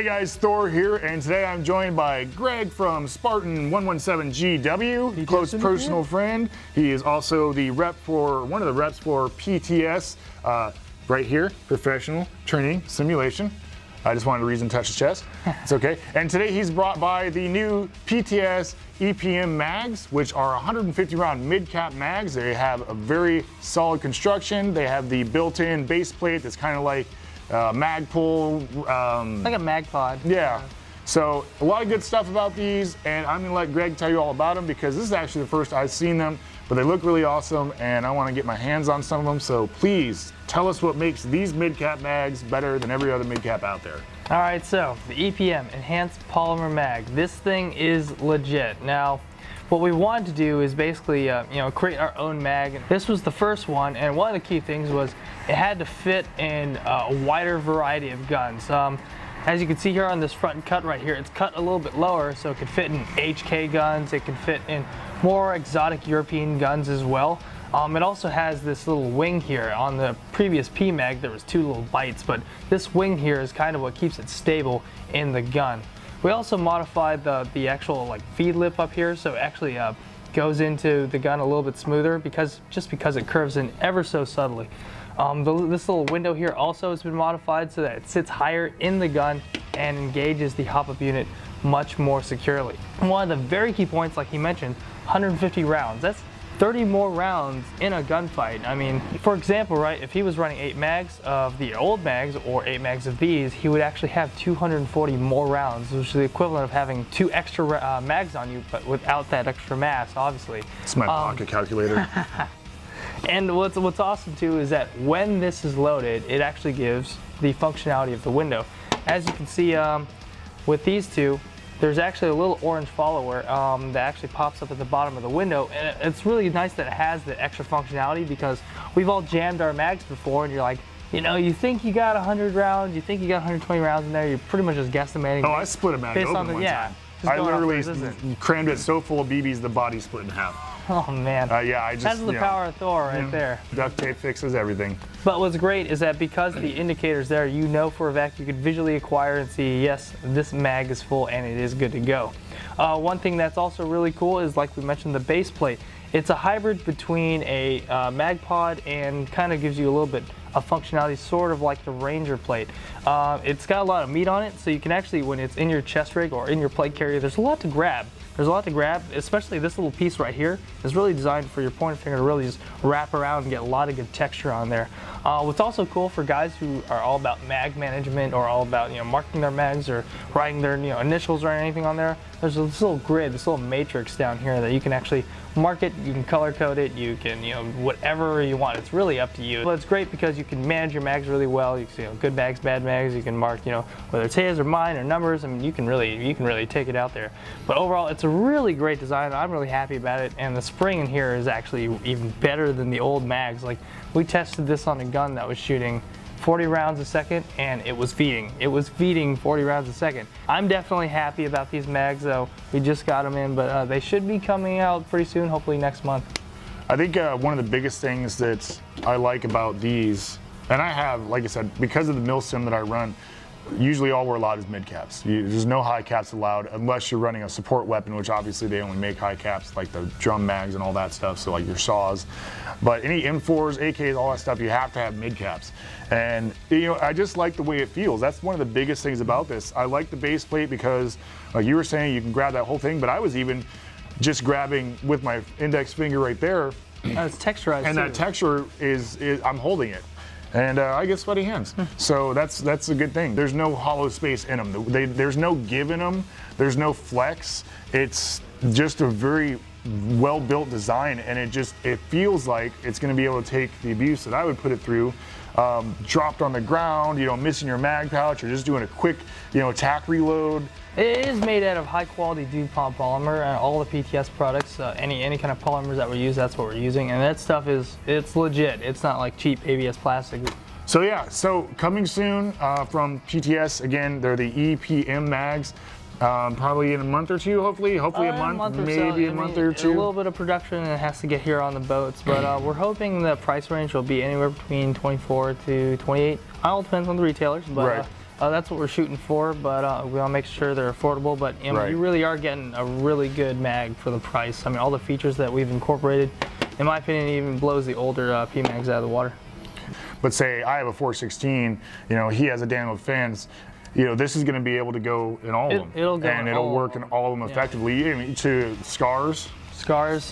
guys, Thor here, and today I'm joined by Greg from Spartan 117GW, close personal friend. He is also the rep for, one of the reps for PTS, right here, professional training simulation. I just wanted a reason to touch his chest. It's okay. And today he's brought by the new PTS EPM mags, which are 150 round mid-cap mags. They have a very solid construction. They have the built-in base plate that's kind of like Magpul. Like a Magpod. Yeah. So a lot of good stuff about these, and I'm gonna let Greg tell you all about them because this is actually the first I've seen them, but they look really awesome and I wanna get my hands on some of them. So please tell us what makes these mid-cap mags better than every other mid-cap out there. All right, so the EPM, Enhanced Polymer Mag. This thing is legit. Now, what we wanted to do is basically, create our own mag. This was the first one, and one of the key things was it had to fit in a wider variety of guns. As you can see here on this front cut right here, it's cut a little bit lower, so it could fit in HK guns, it can fit in more exotic European guns as well. It also has this little wing here. On the previous P-Mag, there was two little bites, but this wing here is kind of what keeps it stable in the gun. We also modified the actual feed lip up here, so it actually goes into the gun a little bit smoother because it curves in ever so subtly. This little window here also has been modified so that it sits higher in the gun and engages the hop-up unit much more securely. And one of the very key points, like he mentioned, 150 rounds. That's 30 more rounds in a gunfight. I mean, for example, right, if he was running 8 mags of the old mags or 8 mags of these, he would actually have 240 more rounds, which is the equivalent of having 2 extra mags on you, but without that extra mass, obviously. It's my pocket calculator. And what's awesome too is that when this is loaded, it actually gives the functionality of the window. As you can see with these two, there's actually a little orange follower that actually pops up at the bottom of the window, and it's really nice that it has the extra functionality because we've all jammed our mags before and you're like, you think you got 100 rounds, you think you got 120 rounds in there, you're pretty much just guesstimating. Oh, I split a mag open one time. I literally crammed it so full of BBs the body split in half. Oh man. Yeah, that's the power of Thor right there. Duct tape fixes everything. But what's great is that because the indicator's there, for a fact you could visually acquire and see, yes, this mag is full and it is good to go. One thing that's also really cool is, like we mentioned, the base plate. It's a hybrid between a mag pod and kind of gives you a little bit of functionality, sort of like the Ranger plate. It's got a lot of meat on it, so you can actually, when it's in your chest rig or in your plate carrier, there's a lot to grab. There's a lot to grab, especially this little piece right here is really designed for your pointer finger to really just wrap around and get a lot of good texture on there. What's also cool for guys who are all about mag management or all about marking their mags or writing their initials or anything on there, there's this little grid, this little matrix down here that you can actually mark it, you can color code it, you can whatever you want. It's really up to you. But it's great because you can manage your mags really well. You can good mags, bad mags. You can mark whether it's his or mine or numbers. I mean, you can really take it out there. But overall, it's a really great design. I'm really happy about it, and the spring in here is actually even better than the old mags. Like, we tested this on a gun that was shooting 40 rounds a second, and it was feeding. It was feeding 40 rounds a second. I'm definitely happy about these mags, though. We just got them in, but they should be coming out pretty soon, hopefully next month. I think one of the biggest things that I like about these, and I have, like I said, because of the mil sim that I run, usually all we're allowed is mid caps. There's no high caps allowed unless you're running a support weapon, which obviously they only make high caps, like the drum mags and all that stuff, so like your saws. But any M4s, AKs, all that stuff, you have to have mid caps. And I just like the way it feels. That's one of the biggest things about this. I like the base plate because, like you were saying, you can grab that whole thing, but I was even just grabbing with my index finger right there. It's texturized. And too. that texture is I'm holding it. And I get sweaty hands. So that's a good thing. There's no hollow space in them. There's no give in them. There's no flex. It's just a very well-built design, and it feels like it's going to be able to take the abuse that I would put it through, dropped on the ground, missing your mag pouch, or just doing a quick, tack reload. It is made out of high-quality DuPont polymer, and all the PTS products, any kind of polymers that we use, that's what we're using, and that stuff it's legit. It's not like cheap ABS plastic. So yeah, coming soon from PTS, again, they're the EPM mags. Probably in a month or two, hopefully a month maybe a month or two. A little bit of production, and it has to get here on the boats, but we're hoping the price range will be anywhere between 24 to 28. It all depends on the retailers, but That's what we're shooting for, but we want to make sure they're affordable. But Right. you really are getting a really good mag for the price. I mean, all the features that we've incorporated, in my opinion, even blows the older PMags out of the water. But say I have a 416, you know, he has a Daniel Fans. You know, this is going to be able to go in all of them. It'll go and in it'll all work of in all of them effectively. I mean, to scars,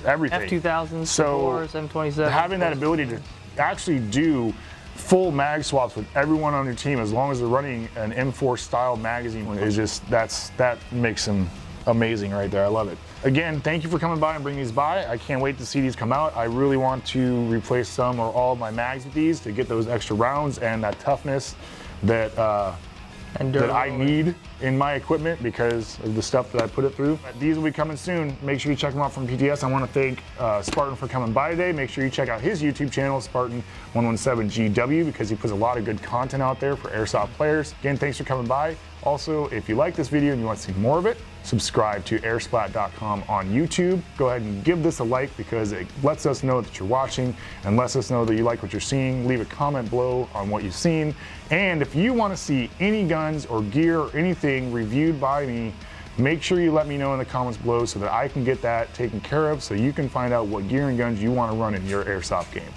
everything. F2000s, So F4s, M27s. having that ability to actually do full mag swaps with everyone on your team, as long as they're running an M4 style magazine, is just that makes them amazing right there. I love it. Again, thank you for coming by and bringing these by. I can't wait to see these come out. I really want to replace some or all of my mags with these to get those extra rounds and that toughness that that I need in my equipment because of the stuff that I put it through. These will be coming soon. Make sure you check them out from PTS. I want to thank Spartan for coming by today. Make sure you check out his YouTube channel, Spartan117GW, because he puts a lot of good content out there for airsoft players. Again, thanks for coming by. Also, if you like this video and you want to see more of it, subscribe to airsplat.com on YouTube. Go ahead and give this a like because it lets us know that you're watching and lets us know that you like what you're seeing. Leave a comment below on what you've seen. And if you want to see any guns or gear or anything reviewed by me, make sure you let me know in the comments below so that I can get that taken care of so you can find out what gear and guns you want to run in your airsoft game.